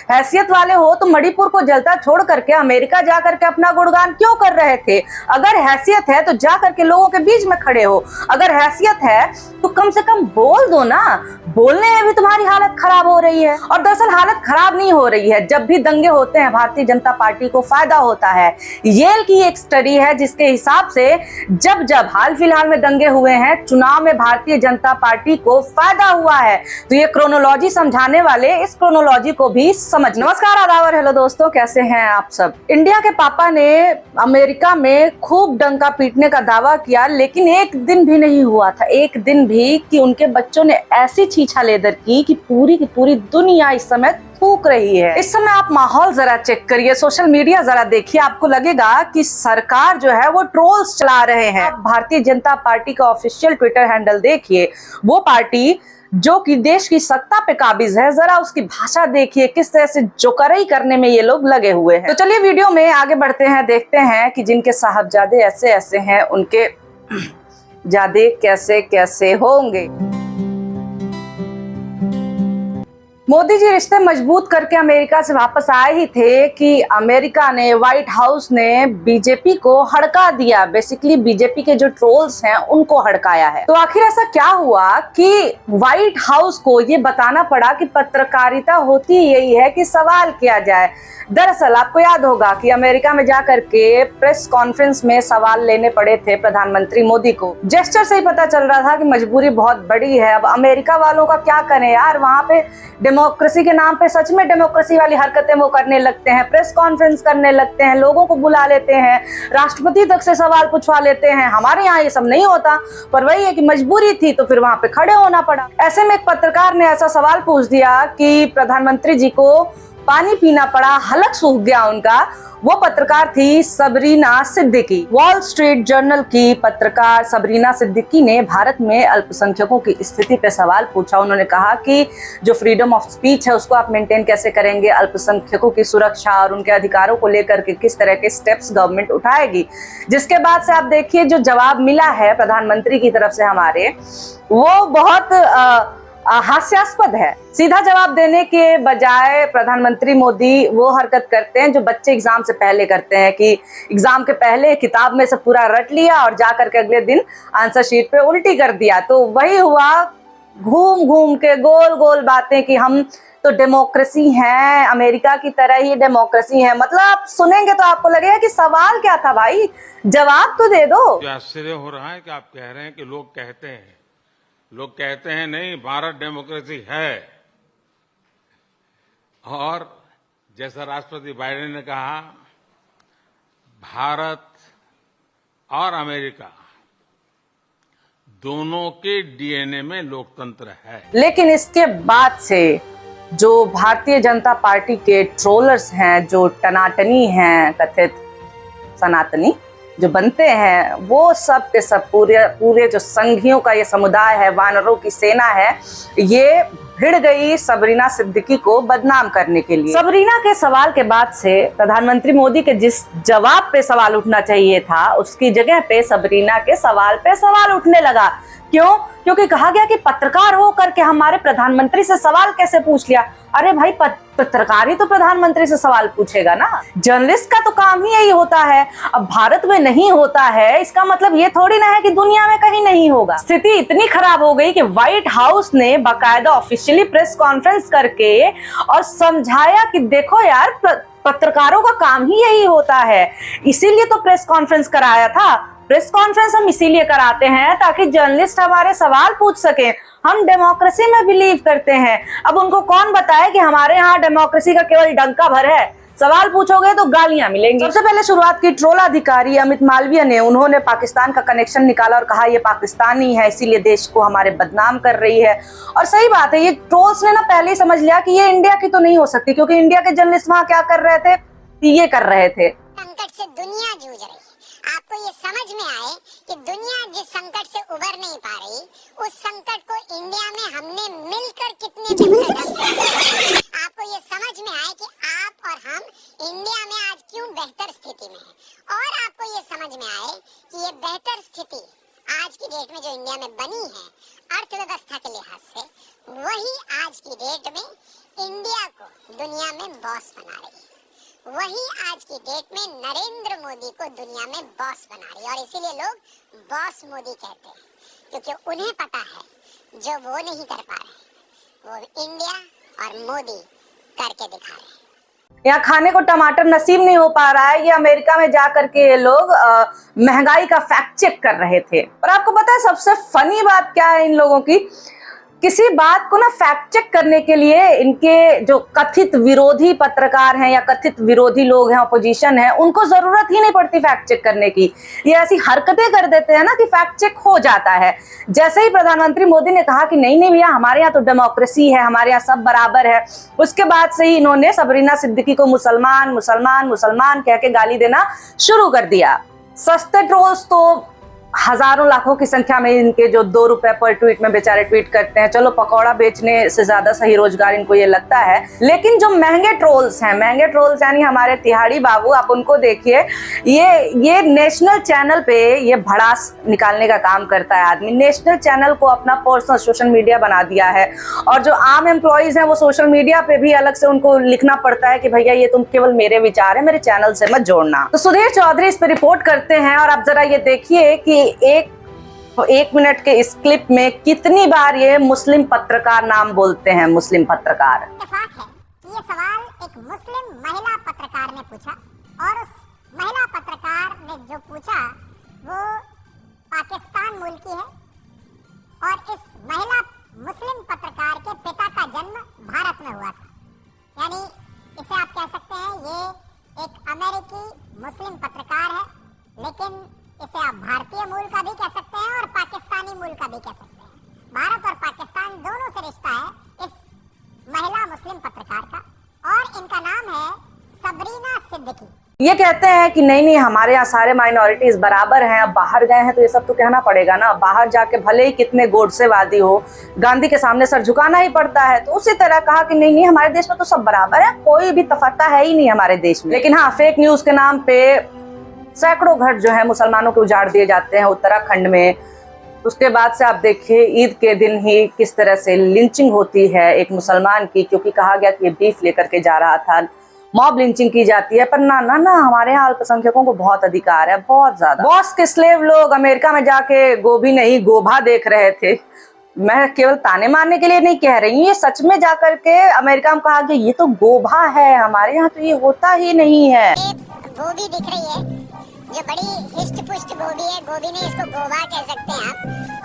हैसियत वाले हो तो मणिपुर को जलता छोड़ करके अमेरिका जा करके अपना गुणगान क्यों कर रहे थे? अगर हैसियत है तो जा करके लोगों के बीच में खड़े हो, अगर हैसियत है तो कम से कम बोल दो ना। बोलने में भी तुम्हारी हालत खराब हो रही है। और दरअसल हालत खराब नहीं हो रही है, जब भी दंगे होते हैं भारतीय जनता पार्टी को फायदा होता है। येल की एक स्टडी है जिसके हिसाब से जब जब हाल फिलहाल में दंगे हुए हैं, चुनाव में भारतीय जनता पार्टी को फायदा हुआ है। तो ये क्रोनोलॉजी समझाने वाले इस क्रोनोलॉजी को भी समझ। नमस्कार, आदाब और हेलो दोस्तों, कैसे हैं आप सब। इंडिया के पापा ने अमेरिका में खूब डंका पीटने का दावा किया, लेकिन एक दिन भी नहीं हुआ था, एक दिन भी, कि उनके बच्चों ने ऐसी छीछा लेदर की पूरी की पूरी दुनिया इस समय थूक रही है। इस समय आप माहौल जरा चेक करिए, सोशल मीडिया जरा देखिए, आपको लगेगा कि सरकार जो है वो ट्रोल्स चला रहे हैं। आप भारतीय जनता पार्टी का ऑफिशियल ट्विटर हैंडल देखिए, वो पार्टी जो कि देश की सत्ता पे काबिज है, जरा उसकी भाषा देखिए, किस तरह से जोकरई करने में ये लोग लगे हुए हैं। तो चलिए वीडियो में आगे बढ़ते हैं, देखते हैं कि जिनके साहबजादे ऐसे ऐसे हैं उनके जादे कैसे कैसे होंगे। मोदी जी रिश्ते मजबूत करके अमेरिका से वापस आए ही थे कि अमेरिका ने, व्हाइट हाउस ने बीजेपी को हड़का दिया। बेसिकली बीजेपी के जो ट्रोल्स हैं उनको हड़काया है। तो आखिर ऐसा क्या हुआ कि व्हाइट हाउस को ये बताना पड़ा कि पत्रकारिता होती यही है कि सवाल किया जाए। दरअसल आपको याद होगा कि अमेरिका में जाकर के प्रेस कॉन्फ्रेंस में सवाल लेने पड़े थे प्रधानमंत्री मोदी को। जेस्चर से ही पता चल रहा था कि मजबूरी बहुत बड़ी है। अब अमेरिका वालों का क्या करें यार, वहां पे डेमोक्रेसी के नाम पे सच में डेमोक्रेसी वाली हरकतें वो करने लगते हैं, प्रेस कॉन्फ्रेंस करने लगते हैं, लोगों को बुला लेते हैं, राष्ट्रपति तक से सवाल पूछवा लेते हैं। हमारे यहाँ ये सब नहीं होता, पर वही है कि मजबूरी थी तो फिर वहां पे खड़े होना पड़ा। ऐसे में एक पत्रकार ने ऐसा सवाल पूछ दिया कि प्रधानमंत्री जी को पानी पीना पड़ा, हलक सूख गया उनका। वो पत्रकार थी Sabrina Siddiqui. Wall street journal की पत्रकार सबरीना सिद्दीकी ने भारत में अल्पसंख्यकों की स्थिति पे सवाल पूछा। उन्होंने कहा कि जो फ्रीडम ऑफ स्पीच है उसको आप मेंटेन कैसे करेंगे, अल्पसंख्यकों की सुरक्षा और उनके अधिकारों को लेकर के किस तरह के स्टेप्स गवर्नमेंट उठाएगी। जिसके बाद से आप देखिए जो जवाब मिला है प्रधानमंत्री की तरफ से हमारे, वो बहुत हास्यास्पद है। सीधा जवाब देने के बजाय प्रधानमंत्री मोदी वो हरकत करते हैं जो बच्चे एग्जाम से पहले करते हैं कि एग्जाम के पहले किताब में से पूरा रट लिया और जाकर के अगले दिन आंसर शीट पे उल्टी कर दिया। तो वही हुआ, घूम घूम के गोल गोल बातें कि हम तो डेमोक्रेसी हैं, अमेरिका की तरह ही डेमोक्रेसी है। मतलब आप सुनेंगे तो आपको लगेगा कि सवाल क्या था भाई, जवाब तो दे दो। आश्चर्य हो रहा है कि आप कह रहे हैं कि लोग कहते हैं नहीं, भारत डेमोक्रेसी है। और जैसा राष्ट्रपति बाइडेन ने कहा, भारत और अमेरिका दोनों के डीएनए में लोकतंत्र है। लेकिन इसके बाद से जो भारतीय जनता पार्टी के ट्रोलर्स हैं, जो टनाटनी हैं, कथित सनातनी जो बनते हैं, वो सब के सब पूरे जो संघियों का ये समुदाय है, वानरों की सेना है, ये भिड़ गई सबरीना सिद्दीकी को बदनाम करने के लिए। सबरीना के सवाल के बाद से प्रधानमंत्री मोदी के जिस जवाब पे सवाल उठना चाहिए था, उसकी जगह पे सबरीना के सवाल पे सवाल उठने लगा। क्यों? क्योंकि कहा गया कि पत्रकार हो करके हमारे प्रधानमंत्री से सवाल कैसे पूछ लिया। अरे भाई, पत्रकार ही तो प्रधानमंत्री से सवाल पूछेगा ना, जर्नलिस्ट का तो काम ही यही होता है। अब भारत में नहीं होता है इसका मतलब ये थोड़ी ना है कि दुनिया में कहीं नहीं होगा। स्थिति इतनी खराब हो गई कि व्हाइट हाउस ने बाकायदा ऑफिशियली प्रेस कॉन्फ्रेंस करके और समझाया कि देखो यार, पत्रकारों का काम ही यही होता है, इसीलिए तो प्रेस कॉन्फ्रेंस कराया था। प्रेस कॉन्फ्रेंस हम इसीलिए कराते हैं ताकि जर्नलिस्ट हमारे सवाल पूछ सके। हम डेमोक्रेसी में बिलीव करते हैं। अब उनको कौन बताए कि हमारे यहाँ डेमोक्रेसी का केवल डंका भर है, सवाल पूछोगे तो गालियां मिलेंगी। सबसे पहले शुरुआत की ट्रोल अधिकारी अमित मालवीय ने। उन्होंने पाकिस्तान का कनेक्शन निकाला और कहा ये पाकिस्तानी है, इसीलिए देश को हमारे बदनाम कर रही है। और सही बात है, ये ट्रोल्स ने ना पहले ही समझ लिया कि ये इंडिया की तो नहीं हो सकती, क्योंकि इंडिया के जर्नलिस्ट वहां क्या कर रहे थे, ये कर रहे थे। संकट से दुनिया जूझ रही, आपको ये समझ में आए कि दुनिया जिस संकट से उबर नहीं पा रही, उस संकट को इंडिया में हमने मिलकर कितने आपको ये समझ में आए कि आप और हम इंडिया में आज क्यों बेहतर स्थिति में है। और आपको ये समझ में आए कि ये बेहतर स्थिति आज की डेट में जो इंडिया में बनी है अर्थव्यवस्था के लिहाज से, वही आज की डेट में इंडिया को दुनिया में बॉस बना रही है, वही आज की डेट में नरेंद्र मोदी को दुनिया में बॉस बना रही है। और इसीलिए लोग बॉस मोदी कहते हैं, क्योंकि उन्हें पता है जो वो नहीं कर पा रहे वो इंडिया और मोदी करके दिखा रहे हैं। यहाँ खाने को टमाटर नसीब नहीं हो पा रहा है, ये अमेरिका में जा करके ये लोग महंगाई का फैक्ट चेक कर रहे थे। और आपको पता है सबसे फनी बात क्या है इन लोगों की, किसी बात को ना फैक्ट चेक करने के लिए इनके जो कथित विरोधी पत्रकार हैं या कथित विरोधी लोग हैं, अपोजिशन है, उनको जरूरत ही नहीं पड़ती फैक्ट चेक करने की। ये ऐसी हरकतें कर देते हैं ना कि फैक्ट चेक हो जाता है। जैसे ही प्रधानमंत्री मोदी ने कहा कि नहीं नहीं भैया हमारे यहाँ तो डेमोक्रेसी है, हमारे यहाँ सब बराबर है, उसके बाद से ही इन्होंने सबरीना सिद्दीकी को मुसलमान मुसलमान मुसलमान कह के गाली देना शुरू कर दिया। सस्ते ट्रोल्स तो हजारों लाखों की संख्या में इनके जो 2 रुपए पर ट्वीट में बेचारे ट्वीट करते हैं, चलो पकौड़ा बेचने से ज्यादा सही रोजगार इनको ये लगता है। लेकिन जो महंगे ट्रोल्स हैं, महंगे ट्रोल्स यानी हमारे तिहाड़ी बाबू, आप उनको देखिए, ये नेशनल चैनल पे ये भड़ास निकालने का काम करता है आदमी। नेशनल चैनल को अपना पर्सनल सोशल मीडिया बना दिया है, और जो आम एम्प्लॉइज हैं वो सोशल मीडिया पे भी अलग से उनको लिखना पड़ता है कि भैया ये तुम केवल मेरे विचार है, मेरे चैनल से मत जोड़ना। तो सुधीर चौधरी इस पे रिपोर्ट करते हैं, और आप जरा ये देखिए कि एक मिनट के इस क्लिप में कितनी बार ये मुस्लिम पत्रकार नाम बोलते हैं। मुस्लिम पत्रकार इत्तेफाक है कि ये सवाल एक मुस्लिम महिला पत्रकार ने पूछा, और उस महिला पत्रकार ने जो पूछा वो पाकिस्तान मूल की है, और इस महिला मुस्लिम पत्रकार के पिता का जन्म भारत में हुआ था। यानी इसे आप कह सकते हैं ये एक अमेरिकी मुस्लिम पत्रकार है, लेकिन इसे आप भारतीय मूल का भी कह सकते हैं और पाकिस्तानी मूल का भी कह सकते हैं। भारत और पाकिस्तान दोनों से रिश्ता है इस महिला मुस्लिम पत्रकार का, और इनका नाम है सबरीना सिद्दीकी। ये कहते हैं कि नहीं नहीं हमारे यहाँ सारे माइनॉरिटीज बराबर हैं, अब बाहर गए हैं तो ये सब तो कहना पड़ेगा ना, बाहर जाके भले ही कितने गोडसेवादी हो, गांधी के सामने सर झुकाना ही पड़ता है। तो उसी तरह कहा कि नहीं नहीं हमारे देश में तो सब बराबर है, कोई भी तफरका है ही नहीं हमारे देश में। लेकिन हाँ, फेक न्यूज के नाम पे सैकड़ों घर जो है मुसलमानों के उजाड़ दिए जाते हैं उत्तराखंड में। उसके बाद से आप देखिए ईद के दिन ही किस तरह से लिंचिंग होती है एक मुसलमान की, क्योंकि कहा गया कि ये बीफ लेकर के जा रहा था। मॉब लिंचिंग की जाती है, पर ना ना ना हमारे यहाँ अल्पसंख्यकों को बहुत अधिकार है, बहुत ज्यादा। बॉस के स्लेव लोग अमेरिका में जाके गोभी नहीं गोभा देख रहे थे। मैं केवल ताने मारने के लिए नहीं कह रही हूँ, ये सच में जाकर के अमेरिका में कहा गया ये तो गोभा है, हमारे यहाँ तो ये होता ही नहीं है। गोभी दिख रही है जो बड़ी हिस्ट पुष्ट गोभी है, गोभी नहीं इसको गोवा कह सकते हैं आप।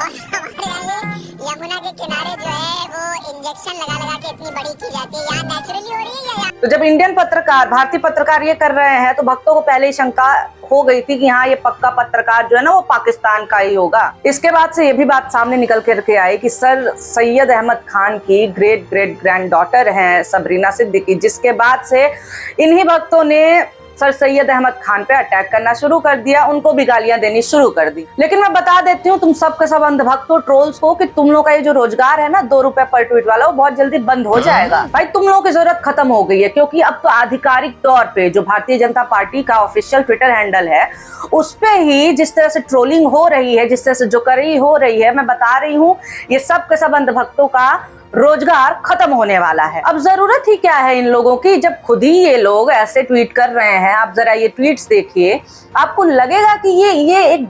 और हमारे यहाँ यमुना के किनारे जो है वो इंजेक्शन लगा लगा के इतनी बड़ी की जाती है, यहाँ नेचुरली हो रही है। तो जब इंडियन पत्रकार, भारतीय पत्रकार ये कर रहे हैं तो भक्तों को पहले ही शंका हो गई थी कि हाँ ये पक्का पत्रकार जो है ना वो पाकिस्तान का ही होगा। इसके बाद से ये भी बात सामने निकल करके आई कि सर सैयद अहमद खान की ग्रेट ग्रेट ग्रैंड डॉटर हैं सबरीना सिद्दीकी, जिसके बाद से इन्हीं भक्तों ने सर सैयद अहमद खान पे अटैक करना शुरू कर दिया, उनको भी गालियां देनी शुरू कर दी। लेकिन मैं बता देती हूँ तुम सब के सब अंधभक्तों ट्रोल्स को कि तुम लोग का ये जो रोजगार है ना 2 रुपए पर ट्वीट वाला, वो बहुत जल्दी बंद हो जाएगा। भाई तुम लोगों की जरूरत खत्म हो गई है, क्योंकि अब तो आधिकारिक तौर पे जो भारतीय जनता पार्टी का ऑफिशियल ट्विटर हैंडल है उस पे ही जिस तरह से ट्रोलिंग हो रही है, जिस तरह से जोकरी हो रही है, मैं बता रही हूँ ये सब के सब अंधभक्तों का रोजगार खत्म होने वाला है। अब जरूरत ही क्या है इन लोगों की, जब खुद ही ये लोग ऐसे ट्वीट कर रहे हैं। आप जरा ये ट्वीट्स देखिए, आपको लगेगा कि ये एक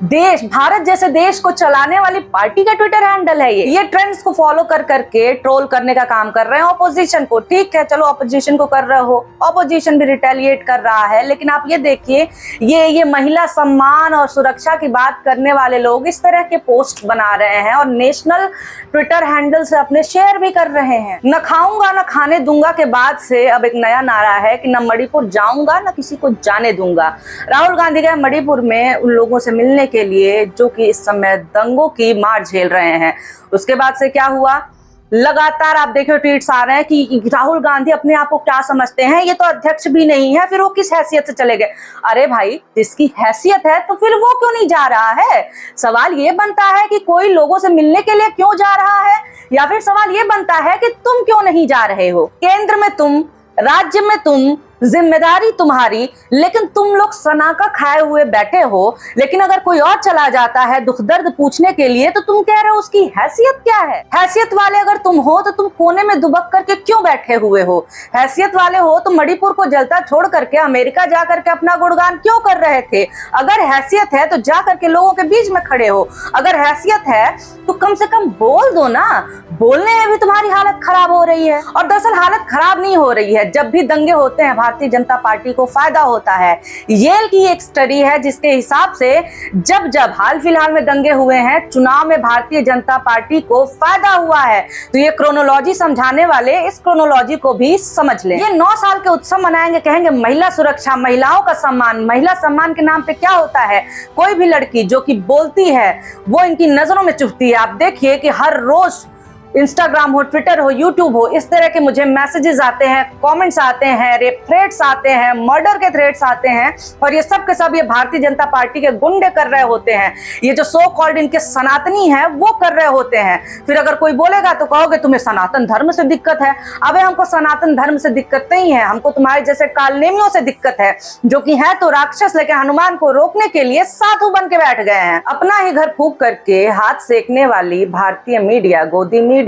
देश, भारत जैसे देश को चलाने वाली पार्टी का ट्विटर हैंडल है। ये ट्रेंड्स को फॉलो कर करके ट्रोल करने का काम कर रहे हैं ऑपोजिशन को। ठीक है, चलो ऑपोजिशन को कर रहे हो, ऑपोजिशन भी रिटेलिएट कर रहा है, लेकिन आप ये देखिए ये महिला सम्मान और सुरक्षा की बात करने वाले लोग इस तरह के पोस्ट बना रहे हैं और नेशनल ट्विटर हैंडल से अपने शेयर भी कर रहे हैं। न खाऊंगा न खाने दूंगा के बाद से अब एक नया नारा है कि न मणिपुर जाऊंगा न किसी को जाने दूंगा। राहुल गांधी गए मणिपुर में उन लोगों से मिलने के लिए जो कि इस समय दंगों की मार झेल रहे हैं। उसके बाद से क्या हुआ, लगातार आप देखिए ट्वीट्स आ रहे हैं कि राहुल गांधी अपने आप को क्या समझते हैं, ये तो अध्यक्ष भी नहीं है, फिर वो किस हैसियत से चले गए। अरे भाई, जिसकी हैसियत है तो फिर वो क्यों नहीं जा रहा है? सवाल ये बनता है कि कोई लोगों से मिलने के लिए क्यों जा रहा है, या फिर सवाल ये बनता है कि तुम क्यों नहीं जा रहे हो। केंद्र में तुम, राज्य में तुम, जिम्मेदारी तुम्हारी, लेकिन तुम लोग सनाका खाए हुए बैठे हो। लेकिन अगर कोई और चला जाता है दुख दर्द पूछने के लिए तो तुम कह रहे हो उसकी हैसियत क्या है। हैसियत वाले अगर तुम हो तो तुम कोने में दुबक करके क्यों बैठे हुए हो। हैसियत वाले हो तो मणिपुर को जलता छोड़ करके अमेरिका जा करके अपना गुणगान क्यों कर रहे थे। अगर हैसियत है तो जा करके लोगों के बीच में खड़े हो। अगर हैसियत है तो कम से कम बोल दो ना। बोलने में भी तुम्हारी हालत खराब हो रही है। और दरअसल हालत खराब नहीं हो रही है, जब भी दंगे होते हैं भारतीय जनता पार्टी को फायदा होता है। येल की एक स्टडी है जिसके हिसाब से जब जब हाल फिलहाल में दंगे हुए हैं चुनाव में भारतीय जनता पार्टी को फायदा हुआ है। तो ये क्रोनोलॉजी समझाने वाले इस क्रोनोलॉजी को भी समझ लें। ये 9 साल के उत्सव मनाएंगे, कहेंगे महिला सुरक्षा, महिलाओं का सम्मान। महिला सम्मान के नाम पे क्या होता है, कोई भी लड़की जो कि बोलती है वो इनकी नजरों में चुभती है। आप देखिए कि हर रोज इंस्टाग्राम हो, ट्विटर हो, यूट्यूब हो, इस तरह के मुझे मैसेजेस आते हैं, कमेंट्स आते हैं, रेप थ्रेट्स आते हैं, मर्डर के थ्रेट्स आते हैं। और ये सब के सब ये भारतीय जनता पार्टी के गुंडे कर रहे होते हैं। ये जो सो कॉल्ड इनके सनातनी हैं वो कर रहे होते हैं। फिर अगर कोई बोलेगा तो कहोगे तुम्हें सनातन धर्म से दिक्कत है। अबे हमको सनातन धर्म से दिक्कत नहीं है, हमको तुम्हारे जैसे कालनेमियों से दिक्कत है, जो कि है तो राक्षस, लेकिन हनुमान को रोकने के लिए साधु बन के बैठ गए हैं। अपना ही घर फूंक करके हाथ सेकने वाली भारतीय मीडिया, गोदी मीडिया,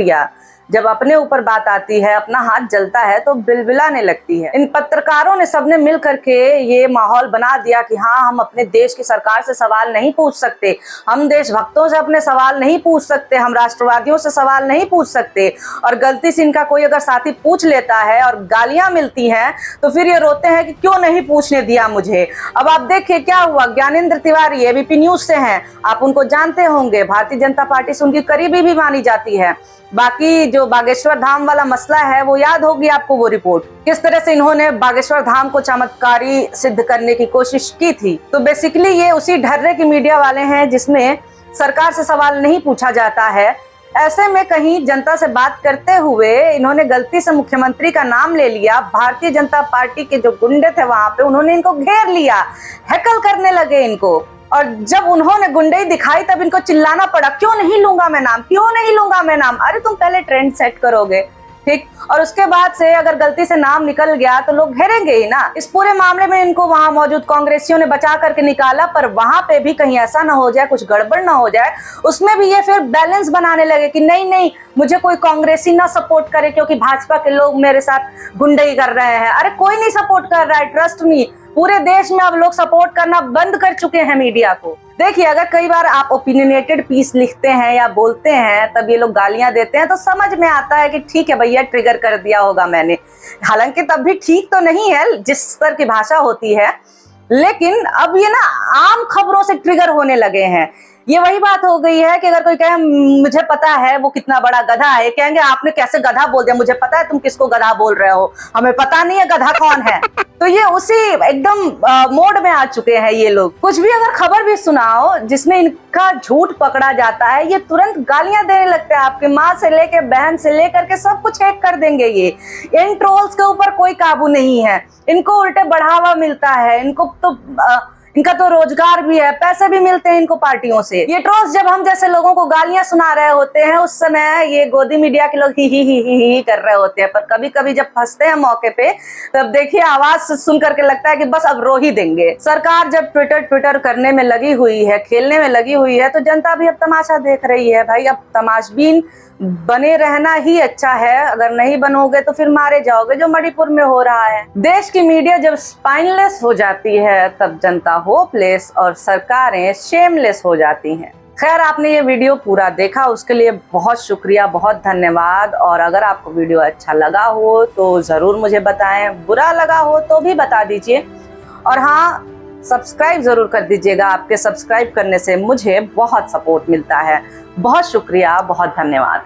जब अपने ऊपर बात आती है, अपना हाथ जलता है तो बिलबिलाने लगती है। इन पत्रकारों ने सबने मिल करके ये माहौल बना दिया कि हाँ, हम अपने देश की सरकार से सवाल नहीं पूछ सकते, हम देशभक्तों से अपने सवाल नहीं पूछ सकते, हम राष्ट्रवादियों से सवाल नहीं पूछ सकते। और गलती से इनका कोई अगर साथी पूछ लेता है और गालियां मिलती हैं तो फिर ये रोते हैं कि क्यों नहीं पूछने दिया मुझे। अब आप देखिए क्या हुआ। ज्ञानेंद्र तिवारी एबीपी न्यूज से हैं, आप उनको जानते होंगे, भारतीय जनता पार्टी से उनकी करीबी भी मानी जाती है। बाकी जो बागेश्वर धाम वाला मसला है वो याद होगी आपको, वो रिपोर्ट किस तरह से इन्होंने बागेश्वर धाम को चमत्कारी सिद्ध करने की कोशिश की थी। तो बेसिकली ये उसी ढर्रे की मीडिया वाले हैं जिसमें सरकार से सवाल नहीं पूछा जाता है। ऐसे में कहीं जनता से बात करते हुए इन्होंने गलती से मुख्यमंत्री का नाम ले लिया। भारतीय जनता पार्टी के जो गुंडे थे वहां पे उन्होंने इनको घेर लिया, हैकल करने लगे इनको। और जब उन्होंने गुंडई दिखाई तब इनको चिल्लाना पड़ा, क्यों नहीं लूंगा मैं नाम, क्यों नहीं लूंगा मैं नाम। अरे तुम पहले ट्रेंड सेट करोगे, ठीक, और उसके बाद से अगर गलती से नाम निकल गया तो लोग घेरेंगे ही ना। इस पूरे मामले में इनको वहां मौजूद कांग्रेसियों ने बचा करके निकाला, पर वहां पे भी कहीं ऐसा ना हो जाए, कुछ गड़बड़ ना हो जाए, उसमें भी ये फिर बैलेंस बनाने लगे कि नहीं नहीं, मुझे कोई कांग्रेसी ना सपोर्ट करे क्योंकि भाजपा के लोग मेरे साथ गुंडई कर रहे हैं। अरे कोई नहीं सपोर्ट कर रहा है, ट्रस्ट मी। पूरे देश में अब लोग सपोर्ट करना बंद कर चुके हैं मीडिया को। देखिए, अगर कई बार आप ओपिनियनेटेड पीस लिखते हैं या बोलते हैं तब ये लोग गालियां देते हैं तो समझ में आता है कि ठीक है भैया, ट्रिगर कर दिया होगा मैंने। हालांकि तब भी ठीक तो नहीं है जिस स्तर की भाषा होती है, लेकिन अब ये ना आम खबरों से ट्रिगर होने लगे हैं। ये वही बात हो गई है कि अगर कोई कहे मुझे पता है वो कितना बड़ा गधा है, कहेंगे आपने कैसे गधा बोल दिया, मुझे पता है तुम किसको गधा बोल रहे हो, हमें पता नहीं है गधा कौन है। तो ये उसी एकदम मोड में आ चुके हैं ये लोग। कुछ भी अगर खबर भी सुनाओ जिसमें इनका झूठ पकड़ा जाता है, ये तुरंत गालियां देने लगते हैं। आपके माँ से लेके बहन से लेकर के सब कुछ हैक कर देंगे ये। इन ट्रोल्स के ऊपर कोई काबू नहीं है, इनको उल्टे बढ़ावा मिलता है। इनका तो रोजगार भी है, पैसे भी मिलते हैं इनको पार्टियों से। ये ट्रोल्स जब हम जैसे लोगों को गालियां सुना रहे होते हैं उस समय ये गोदी मीडिया के लोग ही कर रहे होते हैं। पर कभी कभी जब फंसते हैं मौके पे तब देखिए आवाज सुन करके लगता है कि बस अब रो ही देंगे। सरकार जब ट्विटर करने में लगी हुई है, खेलने में लगी हुई है, तो जनता भी अब तमाशा देख रही है। भाई अब तमाशबीन बने रहना ही अच्छा है, अगर नहीं बनोगे तो फिर मारे जाओगे, जो मणिपुर में हो रहा है। देश की मीडिया जब स्पाइनलेस हो जाती है तब जनता होपलेस और सरकारें शेमलेस हो जाती हैं। खैर, आपने ये वीडियो पूरा देखा उसके लिए बहुत शुक्रिया, बहुत धन्यवाद। और अगर आपको वीडियो अच्छा लगा हो तो जरूर मुझे बताएं, बुरा लगा हो तो भी बता दीजिए। और हाँ, सब्सक्राइब जरूर कर दीजिएगा, आपके सब्सक्राइब करने से मुझे बहुत सपोर्ट मिलता है। बहुत शुक्रिया, बहुत धन्यवाद।